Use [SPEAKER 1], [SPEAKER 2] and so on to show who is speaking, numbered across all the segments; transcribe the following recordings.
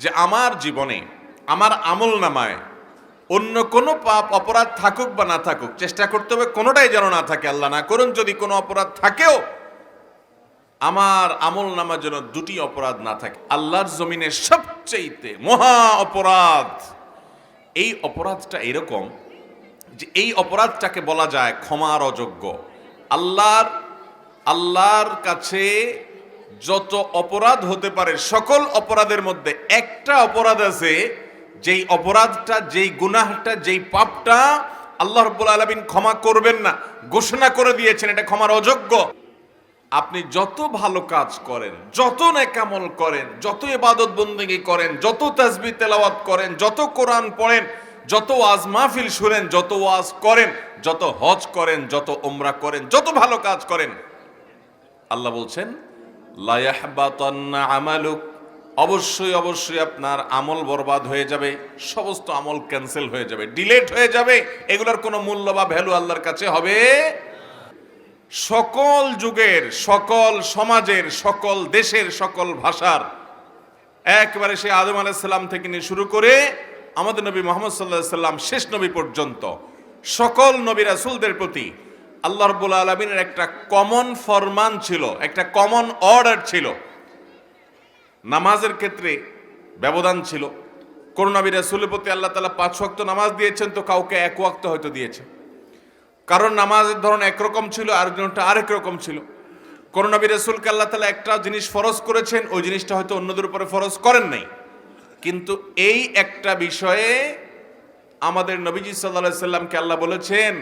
[SPEAKER 1] যে আমার জীবনে আমার আমল নামায় অন্য কোনো পাপ অপরাধ থাকুক বা না থাকুক, চেষ্টা করতে হবে কোনোটাই যেন না থাকে। আল্লাহ না করুন যদি কোনো অপরাধ থাকেও, আমার আমল নামা যেন দুটি অপরাধ না থাকে। আল্লাহর জমিনে সবচেয়ে মহা অপরাধ, এই অপরাধটা এরকম যে এই অপরাধটাকে বলা যায় ক্ষমার অযোগ্য। আল্লাহর কাছে যত অপরাধ হতে পারে সকল অপরাধের মধ্যে একটা অপরাধ আছে, যেই অপরাধটা, যেই গুনাহটা, যেই পাপটা আল্লাহ রাব্বুল আলামিন ক্ষমা করবেন না, ঘোষণা করে দিয়েছেন এটা ক্ষমার অযোগ্য। আপনি যত ভালো কাজ করেন, যত নেক আমল করেন, যত ইবাদত বন্দেগী করেন, যত তাসবিহ তেলাওয়াত করেন, যত কোরআন পড়েন, যত ওয়াজ মাহফিল শুনেন, যত ওয়াজ করেন, যত হজ করেন, যত উমরা করেন, যত ভালো কাজ করেন, আল্লাহ বলছেন লা ইয়াহবাতান্না আমালুক, অবশ্যই অবশ্যই আপনার আমল বরবাদ হয়ে যাবে, সমস্ত আমল ক্যান্সেল হয়ে যাবে, ডিলেট হয়ে যাবে, এগুলোর কোনো মূল্য বা ভ্যালু আল্লাহর কাছে হবে। সকল যুগের, সকল সমাজের, সকল দেশের, সকল ভাষার, একবারে সে আদম আলাইহিস সালাম থেকে নিয়ে শুরু করে আমাদের নবী মুহাম্মদ সাল্লাল্লাহু আলাইহি সাল্লাম শেষ নবী পর্যন্ত সকল নবী রাসূলদের প্রতি আল্লাহ রাব্বুল আলামিনের একটা কমন ফরমান ছিল, একটা কমন অর্ডার ছিল। নামাজের ক্ষেত্রে ব্যবধান ছিল। কোন নবী রাসূলের প্রতি আল্লাহ তাআলা 5 ওয়াক্ত নামাজ দিয়েছেন, তো কাউকে 1 ওয়াক্ত হয়তো দিয়েছেন। কারণ নামাজের ধরন একরকম ছিল, আরেকজনটা আরেক রকম ছিল। কোন নবী রাসূলকে আল্লাহ তাআলা একটা জিনিস ফরজ করেছেন, ওই জিনিসটা হয়তো অন্যদের উপরে ফরজ করেন নাই। কিন্তু এই একটা বিষয়ে আমাদের নবীজি সাল্লাল্লাহু আলাইহি সাল্লামকে আল্লাহ বলেছেন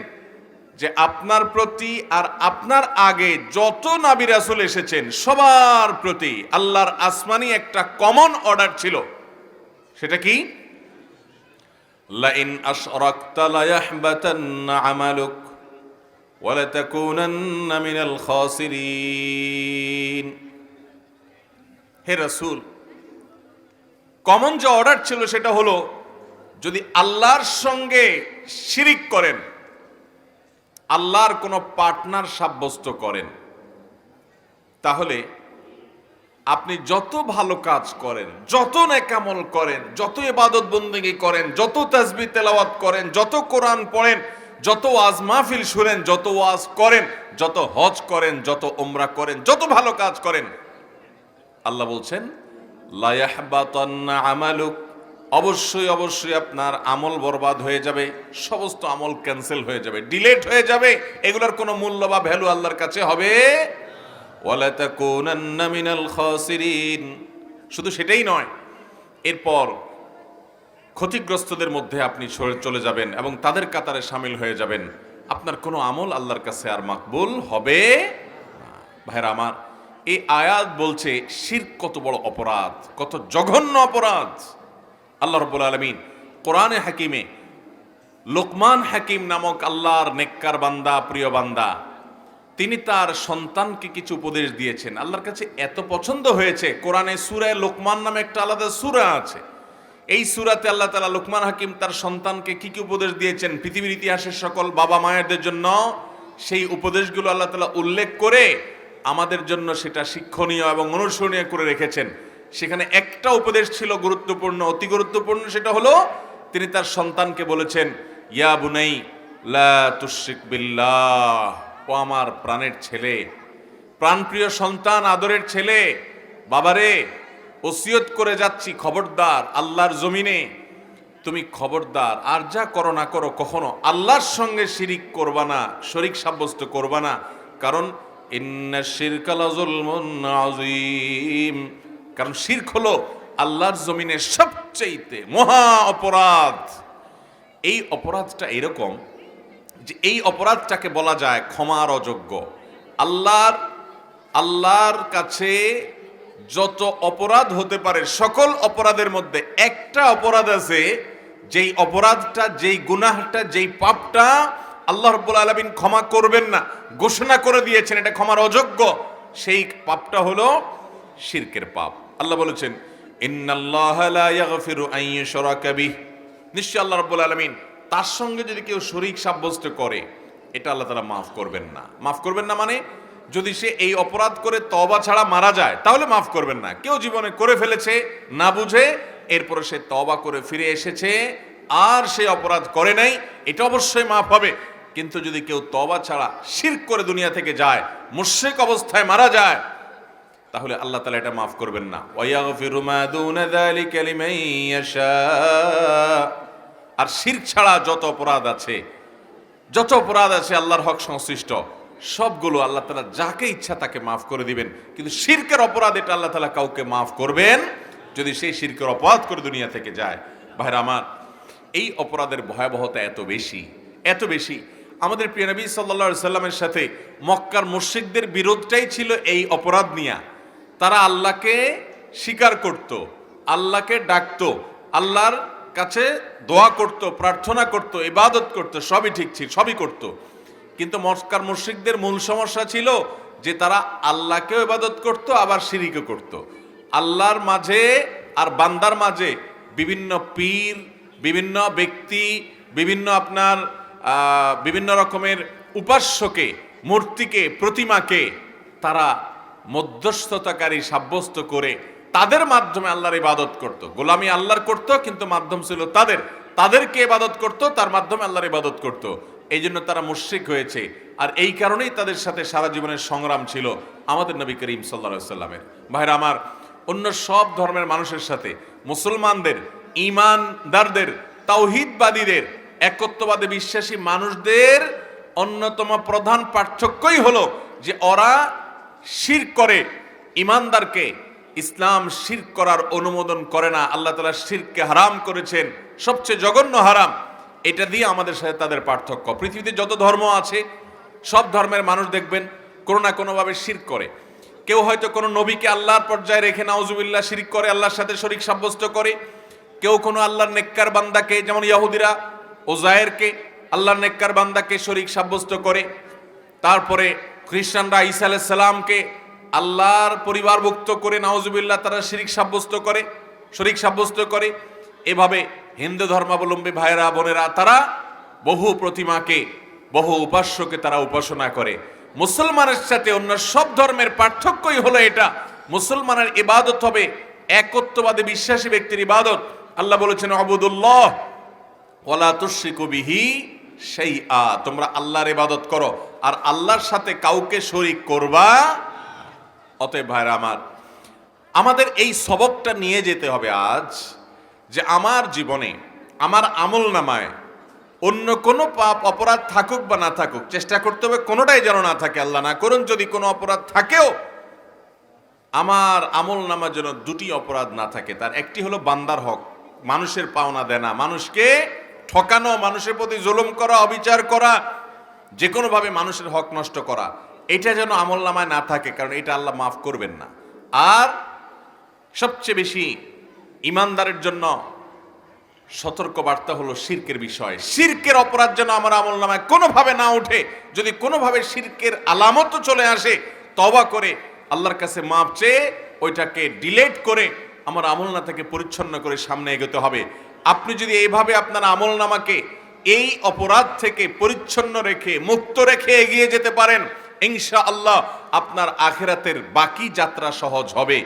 [SPEAKER 1] যে আপনার প্রতি আর আপনার আগে যত নবী রাসূল এসেছেন সবার প্রতি আল্লাহর আসমানি একটা কমন অর্ডার ছিল। সেটা কি? লা ইন আশরাকতা লা ইয়াহবাতান্না আমালুক ওয়া লা তাকুনান্না মিনাল খাসিরিন। হে রাসূল, কমন যে অর্ডার ছিল সেটা হলো, যদি আল্লাহর সঙ্গে শিরিক করেন, আল্লাহর কোনো পার্টনার সাব্যস্ত করেন, তাহলে আপনি যত ভালো কাজ করেন, যত নেক আমল করেন, যত ইবাদত বন্দেগী করেন, যত তাসবিহ তেলাওয়াত করেন, যত কোরআন পড়েন, যত ওয়াজ মাহফিল শুনেন, যত ওয়াজ করেন, যত হজ করেন, যত উমরা করেন, যত ভালো কাজ করেন, আল্লাহ বলছেন লা ইয়াহবাতান্না আমালুক, অবশ্যই অবশ্যই আপনার আমল বরবাদ হয়ে যাবে, সমস্ত আমল ক্যান্সেল হয়ে যাবে, ডিলেট হয়ে যাবে, এগুলোর কোনো মূল্য বা ভ্যালু আল্লাহর কাছে হবে। ওয়ালা তাকুনান্না মিনাল খাসিরিন। শুধু সেটাই নয়, এরপর ক্ষতিগ্রস্তদের মধ্যে আপনি চলে যাবেন এবং তাদের কাতারে শামিল হয়ে যাবেন। আপনার কোনো আমল আল্লাহর কাছে আর মাকবুল হবে না। ভাইরা আমার, এই আয়াত বলছে শিরক কত বড় অপরাধ, কত জঘন্য অপরাধ। আল্লাহ রাব্বুল আলামিন কোরআনে হাকিমে লোকমান হাকিম নামক আল্লাহর নেককার বান্দা, প্রিয় বান্দা, তিনি তার সন্তানকে কিছু উপদেশ দিয়েছেন। আল্লাহর কাছে এত পছন্দ হয়েছে, কোরআনে সূরা লোকমান নামে একটা আলাদা সূরা আছে। এই সূরাতে আল্লাহ তাআলা লোকমান হাকিম তার সন্তানকে কি কি উপদেশ দিয়েছেন, পৃথিবীর ইতিহাসের সকল বাবা মায়েদের জন্য সেই উপদেশগুলো আল্লাহ তাআলা উল্লেখ করে আমাদের জন্য সেটা শিক্ষণীয় এবং অনুসরণীয় করে রেখেছেন। সেখানে একটা উপদেশ ছিল গুরুত্বপূর্ণ, অতি গুরুত্বপূর্ণ, সেটা হলো তিনি তার সন্তানকে বলেছেন, ইয়া বুনাই লা তুশরিক বিল্লাহ, ও আমার প্রাণের ছেলে, প্রাণপ্রিয় সন্তান, আদরের ছেলে, বাবারে ওসিয়ত করে যাচ্ছি, খবরদার আল্লাহর জমিনে তুমি খবরদার আর যা করো না করো কখনো আল্লাহর সঙ্গে শিরিক করবা না, শরীক সাব্যস্ত করবা না। কারণ ইন্নাশ শিরকা লাযুলমুন আযীম, কারণ শিরক হলো আল্লাহর জমিনে সবচেয়ে মহা অপরাধ। এই অপরাধটা এরকম যে এই অপরাধটাকে বলা যায় ক্ষমার অযোগ্য। আল্লাহর কাছে যত অপরাধ হতে পারে সকল অপরাধের মধ্যে একটা অপরাধ আছে, যেই অপরাধটা, যেই গুনাহটা, যেই পাপটা আল্লাহ রাব্বুল আলামিন ক্ষমা করবেন না, ঘোষণা করে দিয়েছেন এটা ক্ষমার অযোগ্য। সেই পাপটা হলো শিরকের পাপ। আল্লাহ বলেছেন ইন্নাল্লাহা লা ইয়াগফিরু আন ইউশরাকা বিহি, নিশ্চয় আল্লাহ রাব্বুল আলামিন তার সঙ্গে যদি কেউ শরীক সাব্যস্ত করে এটা আল্লাহ তাআলা মাফ করবেন না। মাফ করবেন না মানে যদি সে এই অপরাধ করে তওবা ছাড়া মারা যায় তাহলে মাফ করবেন না। কেউ জীবনে করে ফেলেছে না বুঝে, এরপরে সে তওবা করে ফিরে এসেছে, আর সে অপরাধ করে নাই, এটা অবশ্যই মাফ হবে। কিন্তু যদি কেউ তওবা ছাড়া শিরক করে দুনিয়া থেকে যায়, মুশরিক অবস্থায় মারা যায়, তাহলে আল্লাহ তাআলা এটা মাফ করবেন না। ওয়ায়াগফিরু মা দুনা যালিকা লিমান ইয়াশা। আর শিরক ছাড়া যত অপরাধ আছে আল্লাহর হক সংশ্লিষ্ট, সবগুলো আল্লাহ তাআলা যাকে ইচ্ছা তাকে মাফ করে দিবেন। কিন্তু শিরকের অপরাধ এটা আল্লাহ তাআলা কাউকে মাফ করবেন যদি সেই শিরকের অপরাধ করে দুনিয়া থেকে যায়। ভাইরা আমার, এই অপরাধের ভয়াবহতা এত বেশি। আমাদের প্রিয় নবী সাল্লাল্লাহু আলাইহি সাল্লামের সাথে মক্কার মুশরিকদের বিরোধটাই ছিল এই অপরাধ নিয়ে। তারা আল্লাহকে স্বীকার করত, আল্লাহকে ডাকতো, আল্লাহর কাছে দোয়া করত, প্রার্থনা করত, ইবাদত করত, সবই ঠিক ছিল, সবই করত। কিন্তু মক্কার মুশরিকদের মূল সমস্যা ছিল যে তারা আল্লাহকেও ইবাদত করত, আবার শিরকও করত। আল্লাহর মাঝে আর বান্দার মাঝে বিভিন্ন পীর, বিভিন্ন ব্যক্তি, বিভিন্ন রকমের উপাস্যকে, মূর্তিকে, প্রতিমাকে তারা মধ্যস্থতাকারী সাব্যস্ত করে তাদের মাধ্যমে আল্লাহর ইবাদত করত। গোলামি আল্লাহর করত, কিন্তু মাধ্যম ছিল তাদেরকে ইবাদত করত, তার মাধ্যমে আল্লাহর ইবাদত করত। এই জন্য তারা মুশরিক হয়েছে। আর এই কারণেই তাদের সাথে সারা জীবনের সংগ্রাম ছিল আমাদের নবী করিম সাল্লাল্লাহু আলাইহি সাল্লামের। ভাইরা আমার, অন্য সব ধর্মের মানুষের সাথে মুসলমানদের, ঈমানদারদের, তাওহীদবাদীদের, একত্ববাদে বিশ্বাসী মানুষদের অন্যতম প্রধান পার্থক্যই হলো যে ওরা শিরক করে। ঈমানদারকে ইসলাম শিরক করার অনুমোদন করে না। আল্লাহ তাআলা শিরককে হারাম করেছেন, সবচেয়ে জঘন্য হারাম। এটা দিয়ে আমাদের সাথে তাদের পার্থক্য। পৃথিবীতে যত ধর্ম আছে সব ধর্মের মানুষ দেখবেন কোনো না কোনোভাবে শিরক করে। কেউ হয়তো কোনো নবীকে আল্লাহর পর্যায়ে রেখে নাউজুবিল্লাহ শিরক করে, আল্লাহর সাথে শরীক সাব্যস্ত করে। কেউ কোনো আল্লাহর নেককার বান্দাকে, যেমন ইহুদিরা ওজায়েরকে আল্লাহর নেককার বান্দাকে শরীক সাব্যস্ত করে। তারপরে খ্রিস্টানরা ঈসা আলাইহিস সালামকে আল্লাহর পরিবারভুক্ত করে নাউজুবিল্লাহ তারা শরীক সাব্যস্ত করে। এভাবে হিন্দু ধর্মাবলম্বী ভাইরা বোনেরা তারা বহু প্রতিমাকে, বহু উপাস্যকে তারা উপাসনা করে। মুসলমানের সাথে অন্য সব ধর্মের পার্থক্যই হলো এটা, মুসলমানের ইবাদত হবে একত্ববাদী বিশ্বাসী ব্যক্তির ইবাদত। আল্লাহ বলেছেন আবুদুল্লাহ ওয়ালা তুশরিকু বিহি শাইআ, তোমরা আল্লাহর ইবাদত করো আর আল্লাহর সাথে কাউকে শরীক করবা। অতএব ভাইরা আমার, আমাদের এই সবকটা নিয়ে যেতে হবে আজ, যে আমার জীবনে, আমার আমল নামায় অন্য কোনো পাপ অপরাধ থাকুক বা না থাকুক, চেষ্টা করতে হবে কোনোটাই যেন না থাকে। আল্লাহ না করুন যদি কোনো অপরাধ থাকেও, আমার আমল নামার জন্য দুটি অপরাধ না থাকে। তার একটি হলো বান্দার হক, মানুষের পাওনা দেনা, মানুষকে ঠকানো, মানুষের প্রতি জুলুম করা, অবিচার করা, যে কোনোভাবে মানুষের হক নষ্ট করা, এটা যেন আমল নামায় না থাকে, কারণ এটা আল্লাহ মাফ করবেন না। আর সবচেয়ে বেশি ইমানদারের জন্য সতর্ক বার্তা হলো শিরকের বিষয়। শিরকের অপরাধ যেন আমার আমল নামায় কোনোভাবে না ওঠে। যদি কোনোভাবে শিরকের আলামত চলে আসে, তওবা করে আল্লাহর কাছে মাপ চেয়ে ওইটাকে ডিলিট করে আমার আমলনা থেকে পরিচ্ছন্ন করে সামনে এগোতে হবে। আপনি যদি এইভাবে আপনার আমলনামাকে এই অপরাধ থেকে পরিচ্ছন্ন রেখে, মুক্ত রেখে এগিয়ে যেতে পারেন, ইনশাআল্লাহ আপনার আখিরাতের বাকি যাত্রা সহজ হবে।